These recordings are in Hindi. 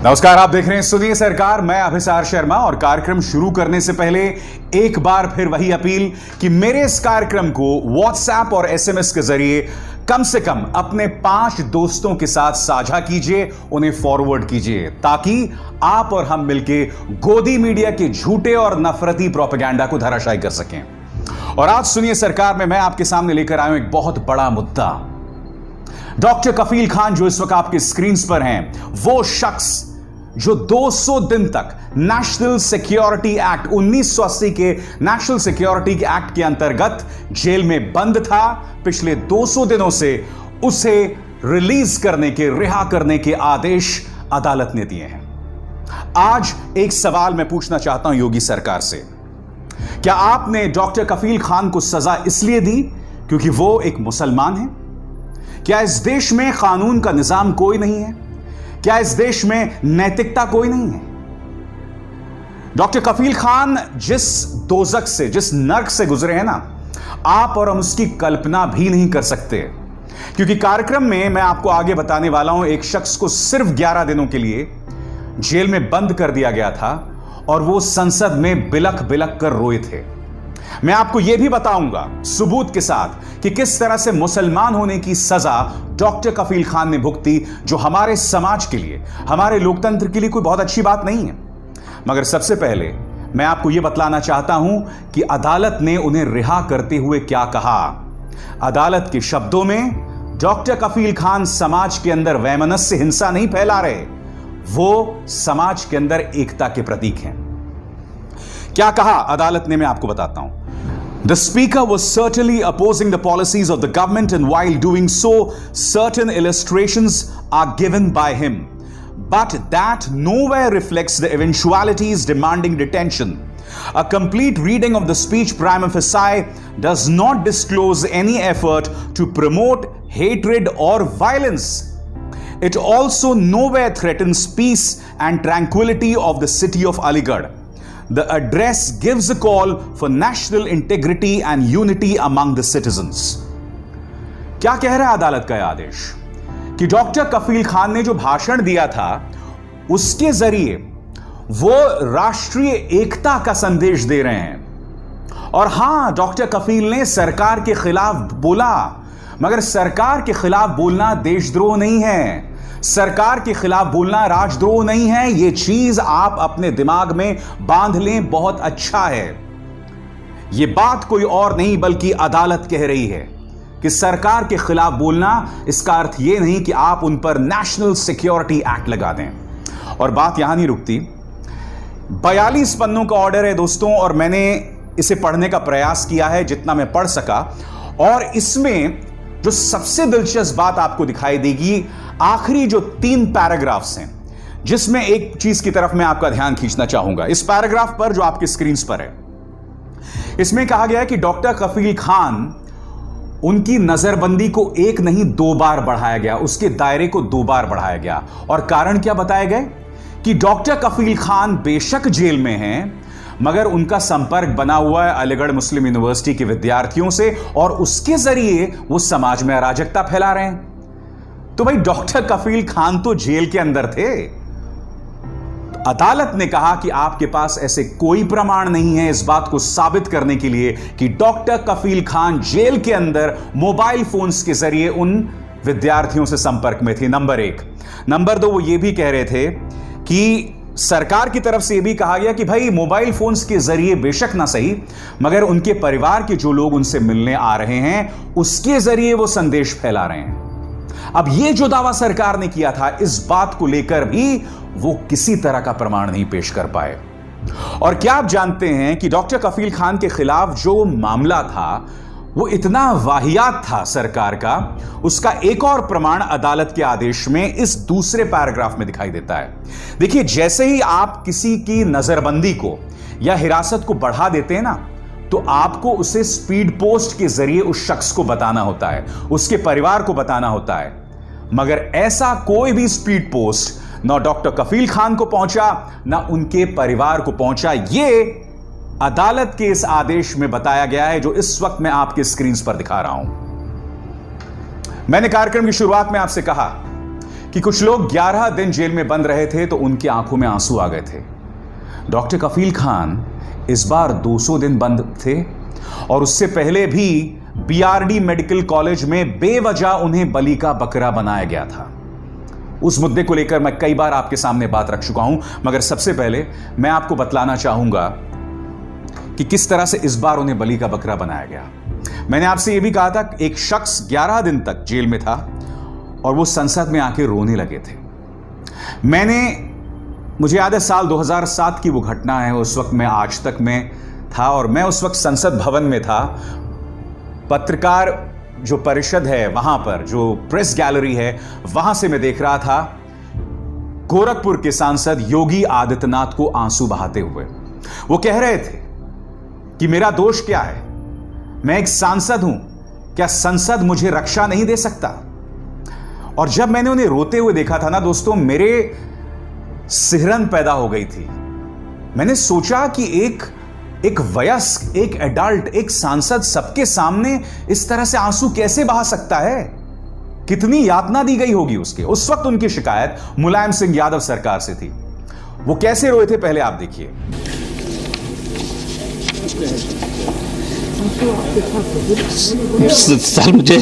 नमस्कार, आप देख रहे हैं सुनिए सरकार। मैं अभिसार शर्मा और कार्यक्रम शुरू करने से पहले एक बार फिर वही अपील कि मेरे इस कार्यक्रम को व्हाट्सएप और एसएमएस के जरिए कम से कम अपने 5 दोस्तों के साथ साझा कीजिए, उन्हें फॉरवर्ड कीजिए, ताकि आप और हम मिलकर गोदी मीडिया के झूठे और नफरती प्रोपेगेंडा को धराशायी कर सकें। और आज सुनिए सरकार में मैं आपके सामने लेकर आया हूं एक बहुत बड़ा मुद्दा। डॉक्टर कफील खान जो इस वक्त आपके स्क्रीन पर हैं, वो शख्स जो 200 दिन तक नेशनल सिक्योरिटी एक्ट 1980 के नेशनल सिक्योरिटी एक्ट के अंतर्गत जेल में बंद था, पिछले 200 दिनों से उसे रिलीज करने के, रिहा करने के आदेश अदालत ने दिए हैं। आज एक सवाल मैं पूछना चाहता हूं योगी सरकार से। क्या आपने डॉक्टर कफील खान को सजा इसलिए दी क्योंकि वो एक मुसलमान है? क्या इस देश में कानून का निजाम कोई नहीं है? क्या इस देश में नैतिकता कोई नहीं है? डॉक्टर कफील खान जिस दोजख से, जिस नर्क से गुजरे हैं ना, आप और हम उसकी कल्पना भी नहीं कर सकते। क्योंकि कार्यक्रम में मैं आपको आगे बताने वाला हूं, एक शख्स को सिर्फ 11 दिनों के लिए जेल में बंद कर दिया गया था और वो संसद में बिलख बिलख कर रोए थे। मैं आपको यह भी बताऊंगा सबूत के साथ कि किस तरह से मुसलमान होने की सजा डॉक्टर कफील खान ने भुगती, जो हमारे समाज के लिए, हमारे लोकतंत्र के लिए कोई बहुत अच्छी बात नहीं है। मगर सबसे पहले मैं आपको यह बतलाना चाहता हूं कि अदालत ने उन्हें रिहा करते हुए क्या कहा। अदालत के शब्दों में डॉक्टर कफील खान समाज के अंदर वैमनस्य, हिंसा नहीं फैला रहे, वो समाज के अंदर एकता के प्रतीक हैं। क्या कहा अदालत ने, मैं आपको बताता हूं। The speaker was certainly opposing the policies of the government, and while doing so, certain illustrations are given by him, but that nowhere reflects the eventualities demanding detention. A complete reading of the speech prima facie does not disclose any effort to promote hatred or violence. It also nowhere threatens peace and tranquility of the city of Aligarh. The address gives a call for national integrity and unity among the citizens. क्या कह रहा है अदालत का यह आदेश? कि डॉक्टर कफील खान ने जो भाषण दिया था, उसके जरिए वो राष्ट्रीय एकता का संदेश दे रहे हैं। और हां, डॉक्टर कफील ने सरकार के खिलाफ बोला, मगर सरकार के खिलाफ बोलना देशद्रोह नहीं है, सरकार के खिलाफ बोलना राजद्रोह नहीं है। यह चीज आप अपने दिमाग में बांध लें, बहुत अच्छा है। यह बात कोई और नहीं बल्कि अदालत कह रही है कि सरकार के खिलाफ बोलना, इसका अर्थ यह नहीं कि आप उन पर नेशनल सिक्योरिटी एक्ट लगा दें। और बात यहां नहीं रुकती। 42 पन्नों का ऑर्डर है दोस्तों, और मैंने इसे पढ़ने का प्रयास किया है जितना मैं पढ़ सका। और इसमें जो सबसे दिलचस्प बात आपको दिखाई देगी, आखिरी जो 3 पैराग्राफ्स हैं, जिसमें एक चीज की तरफ मैं आपका ध्यान खींचना चाहूंगा। इस पैराग्राफ पर जो आपके स्क्रीन पर है, इसमें कहा गया है कि डॉक्टर कफील खान, उनकी नजरबंदी को 1 नहीं 2 बार बढ़ाया गया, उसके दायरे को 2 बार बढ़ाया गया। और कारण क्या बताए गए कि डॉक्टर कफील खान बेशक जेल में हैं, मगर उनका संपर्क बना हुआ है अलीगढ़ मुस्लिम यूनिवर्सिटी के विद्यार्थियों से, और उसके जरिए वो समाज में अराजकता फैला रहे हैं। तो भाई, डॉक्टर कफील खान तो जेल के अंदर थे। अदालत ने कहा कि आपके पास ऐसे कोई प्रमाण नहीं है इस बात को साबित करने के लिए कि डॉक्टर कफील खान जेल के अंदर मोबाइल फोन्स के जरिए उन विद्यार्थियों से संपर्क में थे, नंबर 1। नंबर 2, वो ये भी कह रहे थे कि सरकार की तरफ से यह भी कहा गया कि भाई, मोबाइल फोन्स के जरिए बेशक ना सही, मगर उनके परिवार के जो लोग उनसे मिलने आ रहे हैं, उसके जरिए वो संदेश फैला रहे हैं। अब यह जो दावा सरकार ने किया था, इस बात को लेकर भी वो किसी तरह का प्रमाण नहीं पेश कर पाए। और क्या आप जानते हैं कि डॉक्टर कफील खान के खिलाफ जो मामला था, वो इतना वाहियात था सरकार का, उसका एक और प्रमाण अदालत के आदेश में इस दूसरे पैराग्राफ में दिखाई देता है। देखिए, जैसे ही आप किसी की नजरबंदी को या हिरासत को बढ़ा देते हैं ना, तो आपको उसे स्पीड पोस्ट के जरिए उस शख्स को बताना होता है, उसके परिवार को बताना होता है। मगर ऐसा कोई भी स्पीड पोस्ट ना डॉक्टर कफील खान को पहुंचा, ना उनके परिवार को पहुंचा। यह अदालत के इस आदेश में बताया गया है, जो इस वक्त मैं आपके स्क्रीन पर दिखा रहा हूं। मैंने कार्यक्रम की शुरुआत में आपसे कहा कि कुछ लोग 11 दिन जेल में बंद रहे थे तो उनकी आंखों में आंसू आ गए थे। डॉक्टर कफील खान इस बार 200 दिन बंद थे और उससे पहले भी बीआरडी मेडिकल कॉलेज में बेवजह उन्हें बलि का बकरा बनाया गया था। उस मुद्दे को लेकर मैं कई बार आपके सामने बात रख चुका हूं, मगर सबसे पहले मैं आपको बतलाना चाहूंगा कि किस तरह से इस बार उन्हें बलि का बकरा बनाया गया। मैंने आपसे यह भी कहा था कि एक शख्स 11 दिन तक जेल में था और वो संसद में आके रोने लगे थे। मुझे याद है साल 2007 की वो घटना है। उस वक्त मैं आज तक में था और मैं उस वक्त संसद भवन में था। पत्रकार जो परिषद है वहां पर, जो प्रेस गैलरी है, वहां से मैं देख रहा था गोरखपुर के सांसद योगी आदित्यनाथ को आंसू बहाते हुए। वो कह रहे थे कि मेरा दोष क्या है, मैं एक सांसद हूं, क्या संसद मुझे रक्षा नहीं दे सकता? और जब मैंने उन्हें रोते हुए देखा था ना दोस्तों, मेरे सिहरन पैदा हो गई थी। मैंने सोचा कि एक वयस्क, एक एडल्ट, एक सांसद सबके सामने इस तरह से आंसू कैसे बहा सकता है? कितनी यातना दी गई होगी उसके। उस वक्त उनकी शिकायत मुलायम सिंह यादव सरकार से थी। वो कैसे रोए थे पहले आप देखिए। सर मुझे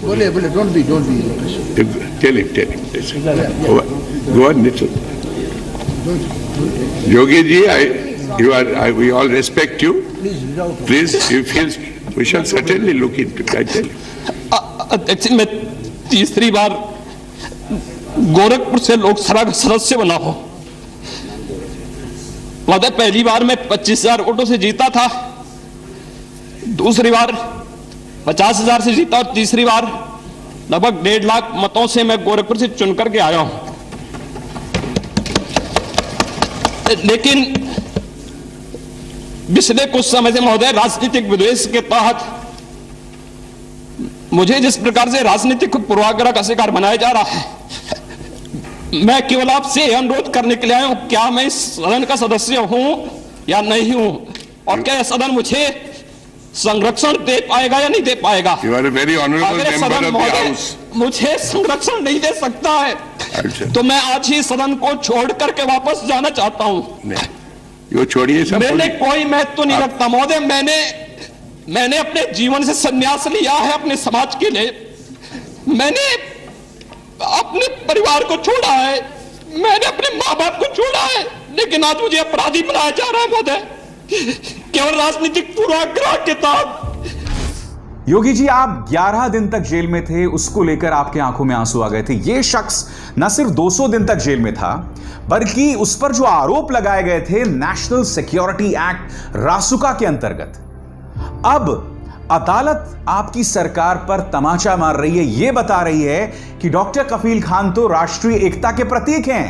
बोले don't be tell him go on little Yogi ji we all respect you, please if we shall certainly look into it, I tell you। अध्यक्ष, मैं तीसरी बार गोरखपुर से लोकसभा का सदस्य बना हूं। पहली बार मैं 25,000 वोटों से जीता था, दूसरी बार 50,000 से जीता और तीसरी बार लगभग 1.5 लाख मतों से मैं गोरखपुर से चुनकर के आया हूं। लेकिन पिछले कुछ समय से महोदय राजनीतिक विद्वेष के तहत मुझे जिस प्रकार से राजनीतिक पूर्वाग्रह का शिकार बनाया जा रहा है, मैं केवल आपसे अनुरोध करने के लिए आया हूं, क्या मैं इस सदन का सदस्य हूं या नहीं हूं, और क्या यह सदन मुझे संरक्षण दे पाएगा या नहीं दे पाएगा? You are a very honorable member of the house। मुझे संरक्षण नहीं दे सकता है तो मैं आज ही सदन को छोड़ करके वापस जाना चाहता हूं। ये छोड़िए सब। मैंने कोई महत्व नहीं रखता महोदय। मैंने अपने जीवन से संन्यास लिया है अपने समाज के लिए। मैंने अपने परिवार को छोड़ा है, मैंने अपने माँ बाप को छोड़ा है, लेकिन आज मुझे अपराधी बनाया जा रहा है महोदय, केवल राजनीतिक पूर्वाग्रह के तहत। योगी जी, आप 11 दिन तक जेल में थे, उसको लेकर आपके आंखों में आंसू आ गए थे। यह शख्स न सिर्फ 200 दिन तक जेल में था, बल्कि उस पर जो आरोप लगाए गए थे नेशनल सिक्योरिटी एक्ट रासुका के अंतर्गत। अब अदालत आपकी सरकार पर तमाचा मार रही है, यह बता रही है कि डॉक्टर कफील खान तो राष्ट्रीय एकता के प्रतीक हैं।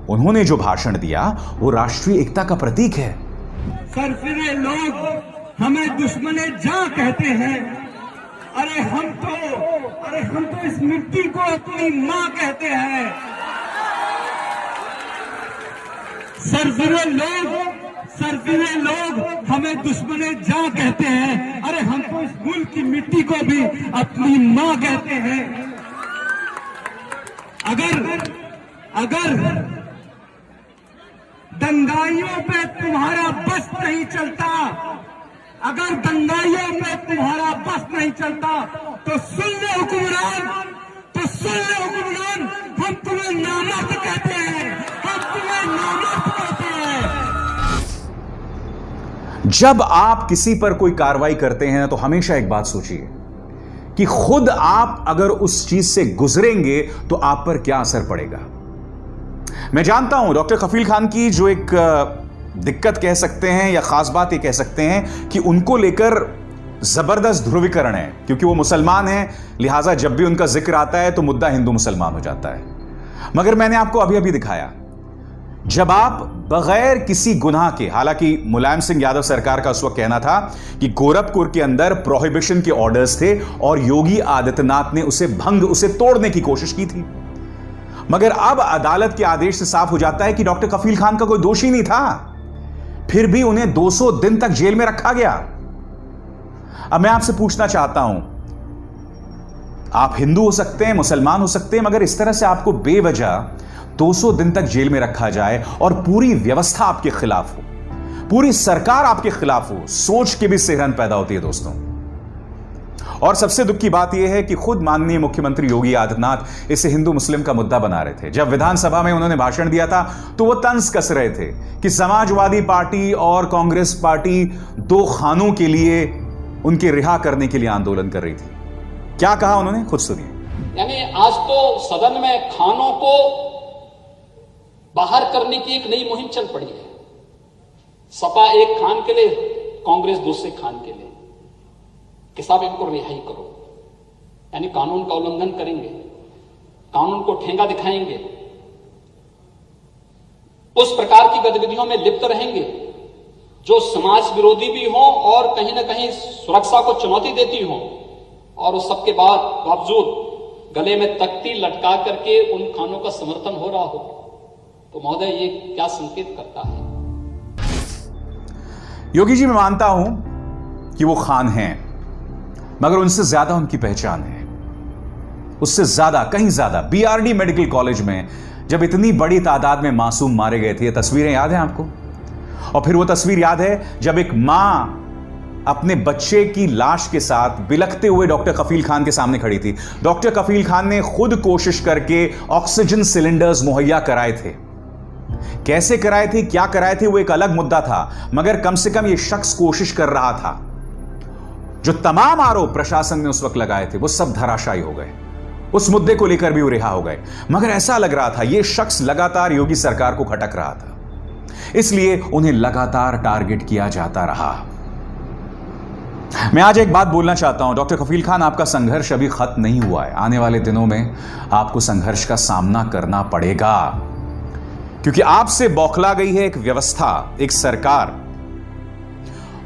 उन्होंने जो भाषण दिया वो राष्ट्रीय एकता का प्रतीक है। सरफिरे लोग हमें दुश्मने जहां कहते हैं, अरे हम तो इस मिट्टी को अपनी मां कहते हैं। सरफिरे लोग हमें दुश्मने जहां कहते हैं, अरे हम तो इस मुल्क की मिट्टी को भी अपनी मां कहते हैं। अगर दंगाइयों पे तुम्हारा बस नहीं चलता, अगर दंगाइयों पे तुम्हारा बस नहीं चलता तो सुन ले हुक्मरान, हम तुम्हें नामर्द कहते हैं, हम तुम्हें नामर्द कहते हैं। जब आप किसी पर कोई कार्रवाई करते हैं तो हमेशा एक बात सोचिए कि खुद आप अगर उस चीज से गुजरेंगे तो आप पर क्या असर पड़ेगा। मैं जानता हूं डॉक्टर कफील खान की जो एक दिक्कत कह सकते हैं या खास बात ये कह सकते हैं कि उनको लेकर जबरदस्त ध्रुवीकरण है, क्योंकि वो मुसलमान हैं, लिहाजा जब भी उनका जिक्र आता है तो मुद्दा हिंदू मुसलमान हो जाता है। मगर मैंने आपको अभी दिखाया, जब आप बगैर किसी गुनाह के, हालांकि मुलायम सिंह यादव सरकार का उस वक्त कहना था कि गोरखपुर के अंदर प्रोहिबिशन के ऑर्डर्स थे और योगी आदित्यनाथ ने उसे तोड़ने की कोशिश की थी, मगर अब अदालत के आदेश से साफ हो जाता है कि डॉक्टर कफील खान का कोई दोष ही नहीं था, फिर भी उन्हें 200 दिन तक जेल में रखा गया। अब मैं आपसे पूछना चाहता हूं आप हिंदू हो सकते हैं, मुसलमान हो सकते हैं, मगर इस तरह से आपको बेवजह 200 दिन तक जेल में रखा जाए और पूरी व्यवस्था आपके खिलाफ हो, पूरी सरकार आपके खिलाफ हो, सोच के भी सिहरन पैदा होती है दोस्तों। और सबसे दुख की बात यह है कि खुद माननीय मुख्यमंत्री योगी आदित्यनाथ इसे हिंदू मुस्लिम का मुद्दा बना रहे थे। जब विधानसभा में उन्होंने भाषण दिया था तो वो तंज कस रहे थे कि समाजवादी पार्टी और कांग्रेस पार्टी 2 खानों के लिए उनके रिहा करने के लिए आंदोलन कर रही थी। क्या कहा उन्होंने, खुद सुनिए। यानी आज तो सदन में खानों को बाहर करने की एक नई मुहिम चल पड़ी है। सपा एक खान के लिए, कांग्रेस दूसरे खान के लिए कि साहब इनको रिहाई करो, यानी कानून का उल्लंघन करेंगे, कानून को ठेंगा दिखाएंगे, उस प्रकार की गतिविधियों में लिप्त रहेंगे जो समाज विरोधी भी हो और कहीं ना कहीं सुरक्षा को चुनौती देती हो, और उस सबके बावजूद गले में तख्ती लटका करके उन खानों का समर्थन हो रहा हो, तो महोदय ये क्या संकेत करता है? योगी जी, मैं मानता हूं कि वो खान हैं, मगर उनसे ज्यादा उनकी पहचान है, उससे ज्यादा, कहीं ज्यादा। बीआरडी मेडिकल कॉलेज में जब इतनी बड़ी तादाद में मासूम मारे गए थे, ये तस्वीरें याद हैं आपको? और फिर वो तस्वीर याद है जब एक मां अपने बच्चे की लाश के साथ बिलखते हुए डॉक्टर कफील खान के सामने खड़ी थी। डॉक्टर कफील खान ने खुद कोशिश करके ऑक्सीजन सिलेंडर्स मुहैया कराए थे। कैसे कराए थे, क्या कराए थे, वो एक अलग मुद्दा था, मगर कम से कम ये शख्स कोशिश कर रहा था। जो तमाम आरोप प्रशासन ने उस वक्त लगाए थे वो सब धराशायी हो गए, उस मुद्दे को लेकर भी वो रिहा हो गए। मगर ऐसा लग रहा था ये शख्स लगातार योगी सरकार को खटक रहा था, इसलिए उन्हें लगातार टारगेट किया जाता रहा। मैं आज एक बात बोलना चाहता हूं, डॉक्टर कफील खान, आपका संघर्ष अभी खत्म नहीं हुआ है। आने वाले दिनों में आपको संघर्ष का सामना करना पड़ेगा, क्योंकि आपसे बौखला गई है एक व्यवस्था, एक सरकार,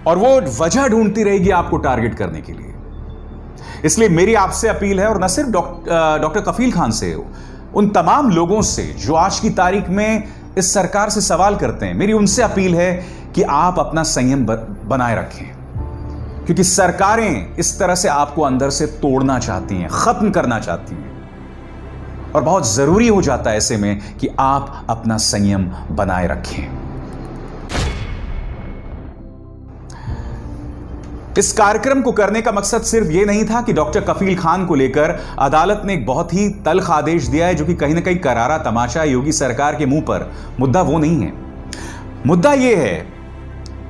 और वो वजह ढूंढती रहेगी आपको टारगेट करने के लिए। इसलिए मेरी आपसे अपील है, और न सिर्फ डॉक्टर कफील खान से, उन तमाम लोगों से जो आज की तारीख में इस सरकार से सवाल करते हैं, मेरी उनसे अपील है कि आप अपना संयम बनाए रखें, क्योंकि सरकारें इस तरह से आपको अंदर से तोड़ना चाहती हैं, खत्म करना चाहती हैं, और बहुत जरूरी हो जाता है ऐसे में कि आप अपना संयम बनाए रखें। इस कार्यक्रम को करने का मकसद सिर्फ यह नहीं था कि डॉक्टर कफील खान को लेकर अदालत ने एक बहुत ही तल्ख आदेश दिया है, जो कि कहीं ना कहीं करारा तमाचा योगी सरकार के मुंह पर। मुद्दा वो नहीं है, मुद्दा यह है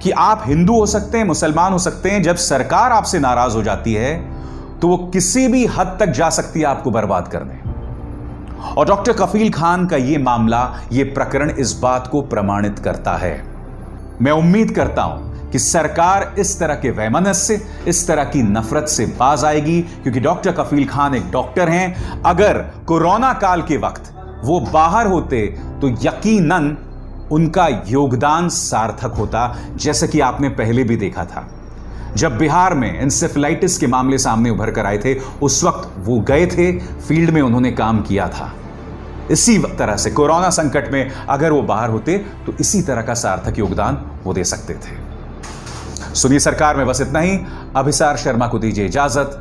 कि आप हिंदू हो सकते हैं, मुसलमान हो सकते हैं, जब सरकार आपसे नाराज हो जाती है तो वो किसी भी हद तक जा सकती है आपको बर्बाद करने। और डॉक्टर कफील खान का यह मामला, यह प्रकरण इस बात को प्रमाणित करता है। मैं उम्मीद करता हूं कि सरकार इस तरह के वैमनस्य, इस तरह की नफरत से बाज आएगी, क्योंकि डॉक्टर कफील खान एक डॉक्टर हैं। अगर कोरोना काल के वक्त वो बाहर होते तो यकीनन उनका योगदान सार्थक होता, जैसे कि आपने पहले भी देखा था। जब बिहार में एन्सेफेलाइटिस के मामले सामने उभर कर आए थे, उस वक्त वो गए थे, फील्ड में उन्होंने काम किया था। इसी तरह से कोरोना संकट में अगर वो बाहर होते तो इसी तरह का सार्थक योगदान वो दे सकते थे। सुनिए सरकार में बस इतना ही। अभिसार शर्मा को दीजिए इजाजत।